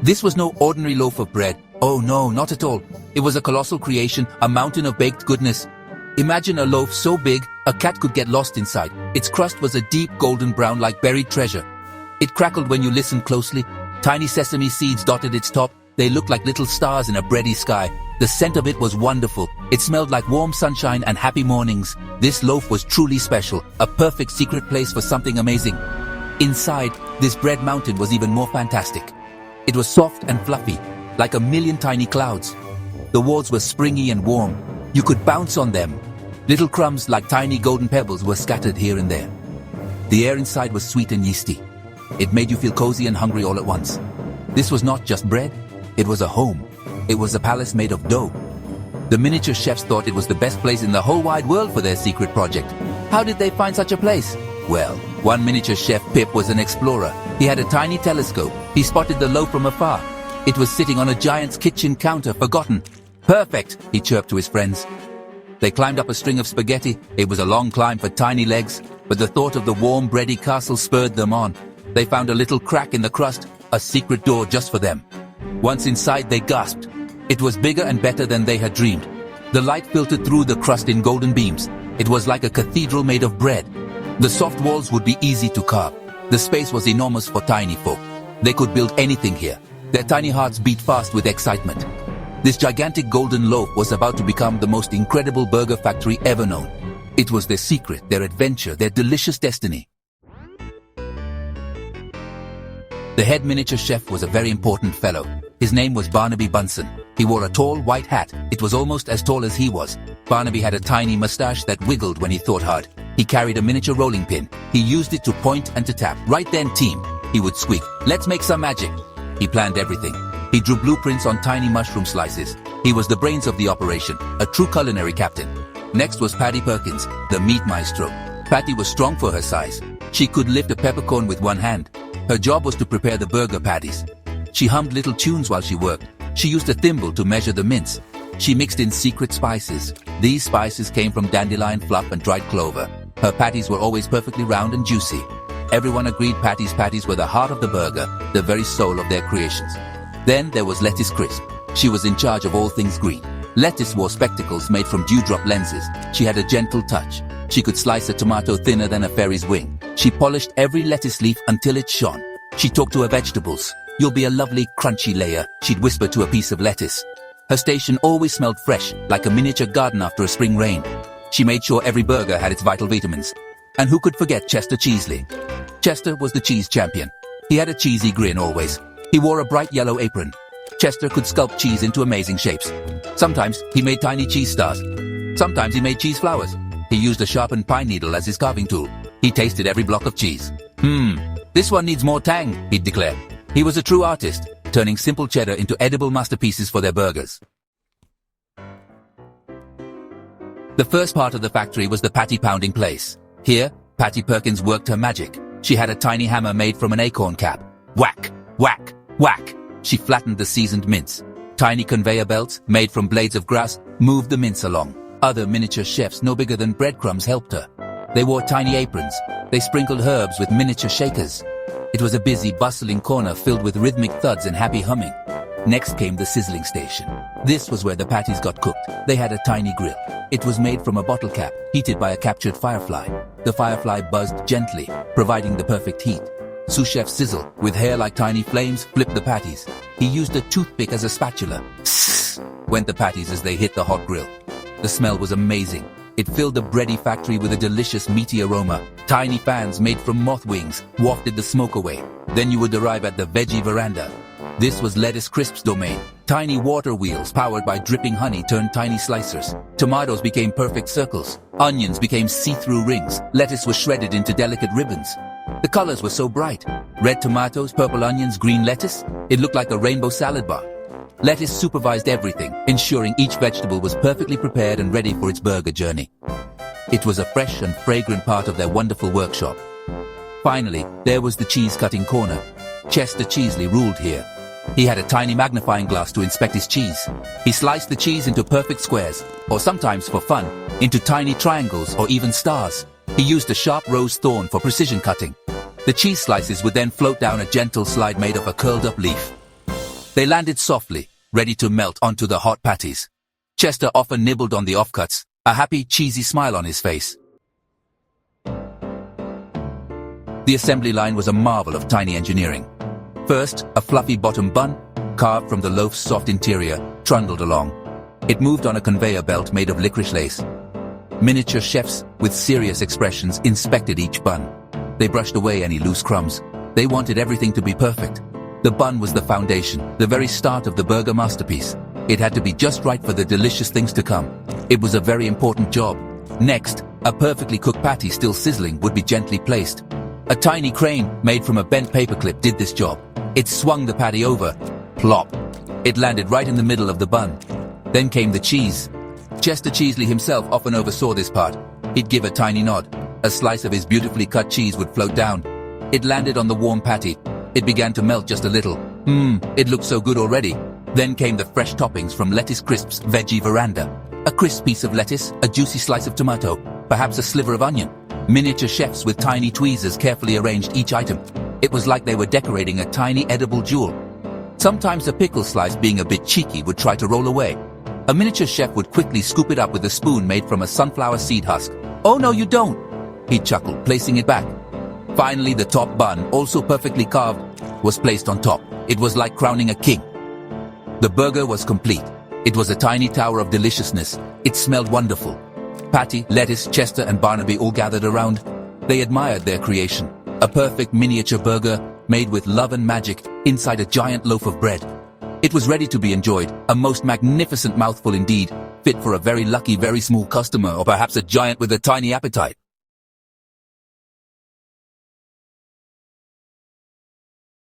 This was no ordinary loaf of bread. Oh no, not at all. It was a colossal creation, a mountain of baked goodness. Imagine a loaf so big, a cat could get lost inside. Its crust was a deep golden brown like buried treasure. It crackled when you listened closely. Tiny sesame seeds dotted its top. They looked like little stars in a bready sky. The scent of it was wonderful. It smelled like warm sunshine and happy mornings. This loaf was truly special, a perfect secret place for something amazing. Inside, this bread mountain was even more fantastic. It was soft and fluffy, like a million tiny clouds. The walls were springy and warm. You could bounce on them. Little crumbs like tiny golden pebbles were scattered here and there. The air inside was sweet and yeasty. It made you feel cozy and hungry all at once. This was not just bread, it was a home. It was a palace made of dough. The miniature chefs thought it was the best place in the whole wide world for their secret project. How did they find such a place? Well, one miniature chef, Pip, was an explorer. He had a tiny telescope. He spotted the loaf from afar. It was sitting on a giant's kitchen counter, forgotten. Perfect, he chirped to his friends. They climbed up a string of spaghetti. It was a long climb for tiny legs, but the thought of the warm, bready castle spurred them on. They found a little crack in the crust, a secret door just for them. Once inside, they gasped. It was bigger and better than they had dreamed. The light filtered through the crust in golden beams. It was like a cathedral made of bread. The soft walls would be easy to carve. The space was enormous for tiny folk. They could build anything here. Their tiny hearts beat fast with excitement. This gigantic golden loaf was about to become the most incredible burger factory ever known. It was their secret, their adventure, their delicious destiny. The head miniature chef was a very important fellow. His name was Barnaby Bunsen. He wore a tall white hat. It was almost as tall as he was. Barnaby had a tiny mustache that wiggled when he thought hard. He carried a miniature rolling pin. He used it to point and to tap. Right then, team, he would squeak. Let's make some magic. He planned everything. He drew blueprints on tiny mushroom slices. He was the brains of the operation, a true culinary captain. Next was Patty Perkins, the meat maestro. Patty was strong for her size. She could lift a peppercorn with one hand. Her job was to prepare the burger patties. She hummed little tunes while she worked. She used a thimble to measure the mince. She mixed in secret spices. These spices came from dandelion fluff and dried clover. Her patties were always perfectly round and juicy. Everyone agreed Patty's patties were the heart of the burger, the very soul of their creations. Then there was Lettuce Crisp. She was in charge of all things green. Lettuce wore spectacles made from dewdrop lenses. She had a gentle touch. She could slice a tomato thinner than a fairy's wing. She polished every lettuce leaf until it shone. She talked to her vegetables. You'll be a lovely, crunchy layer, she'd whisper to a piece of lettuce. Her station always smelled fresh, like a miniature garden after a spring rain. She made sure every burger had its vital vitamins. And who could forget Chester Cheesley? Chester was the cheese champion. He had a cheesy grin always. He wore a bright yellow apron. Chester could sculpt cheese into amazing shapes. Sometimes he made tiny cheese stars. Sometimes he made cheese flowers. He used a sharpened pine needle as his carving tool. He tasted every block of cheese. This one needs more tang, he'd declare. He was a true artist, turning simple cheddar into edible masterpieces for their burgers. The first part of the factory was the patty pounding place. Here, Patty Perkins worked her magic. She had a tiny hammer made from an acorn cap. Whack, whack, whack. She flattened the seasoned mince. Tiny conveyor belts, made from blades of grass, moved the mince along. Other miniature chefs no bigger than breadcrumbs helped her. They wore tiny aprons. They sprinkled herbs with miniature shakers. It was a busy, bustling corner filled with rhythmic thuds and happy humming. Next came the sizzling station. This was where the patties got cooked. They had a tiny grill. It was made from a bottle cap, heated by a captured firefly. The firefly buzzed gently, providing the perfect heat. Sous chef Sizzle, with hair like tiny flames, flipped the patties. He used a toothpick as a spatula. Sss! Went the patties as they hit the hot grill. The smell was amazing. It filled the bready factory with a delicious meaty aroma. Tiny fans made from moth wings wafted the smoke away. Then you would arrive at the veggie veranda. This was Lettuce Crisp's domain. Tiny water wheels powered by dripping honey turned tiny slicers. Tomatoes became perfect circles. Onions became see-through rings. Lettuce was shredded into delicate ribbons. The colors were so bright. Red tomatoes, purple onions, green lettuce. It looked like a rainbow salad bar. Lettuce supervised everything, ensuring each vegetable was perfectly prepared and ready for its burger journey. It was a fresh and fragrant part of their wonderful workshop. Finally, there was the cheese-cutting corner. Chester Cheesley ruled here. He had a tiny magnifying glass to inspect his cheese. He sliced the cheese into perfect squares, or sometimes for fun, into tiny triangles or even stars. He used a sharp rose thorn for precision cutting. The cheese slices would then float down a gentle slide made of a curled-up leaf. They landed softly, ready to melt onto the hot patties. Chester often nibbled on the offcuts, a happy, cheesy smile on his face. The assembly line was a marvel of tiny engineering. First, a fluffy bottom bun, carved from the loaf's soft interior, trundled along. It moved on a conveyor belt made of licorice lace. Miniature chefs, with serious expressions, inspected each bun. They brushed away any loose crumbs. They wanted everything to be perfect. The bun was the foundation, the very start of the burger masterpiece. It had to be just right for the delicious things to come. It was a very important job. Next, a perfectly cooked patty still sizzling would be gently placed. A tiny crane, made from a bent paperclip, did this job. It swung the patty over. Plop. It landed right in the middle of the bun. Then came the cheese. Chester Cheesley himself often oversaw this part. He'd give a tiny nod. A slice of his beautifully cut cheese would float down. It landed on the warm patty. It began to melt just a little. It looked so good already. Then came the fresh toppings from Lettuce Crisp's Veggie Veranda. A crisp piece of lettuce, a juicy slice of tomato, perhaps a sliver of onion. Miniature chefs with tiny tweezers carefully arranged each item. It was like they were decorating a tiny edible jewel. Sometimes a pickle slice, being a bit cheeky, would try to roll away. A miniature chef would quickly scoop it up with a spoon made from a sunflower seed husk. "Oh no, you don't," he chuckled, placing it back. Finally, the top bun, also perfectly carved, was placed on top. It was like crowning a king. The burger was complete. It was a tiny tower of deliciousness. It smelled wonderful. Patty, Lettuce, Chester, and Barnaby all gathered around. They admired their creation. A perfect miniature burger, made with love and magic, inside a giant loaf of bread. It was ready to be enjoyed, a most magnificent mouthful indeed, fit for a very lucky, very small customer, or perhaps a giant with a tiny appetite.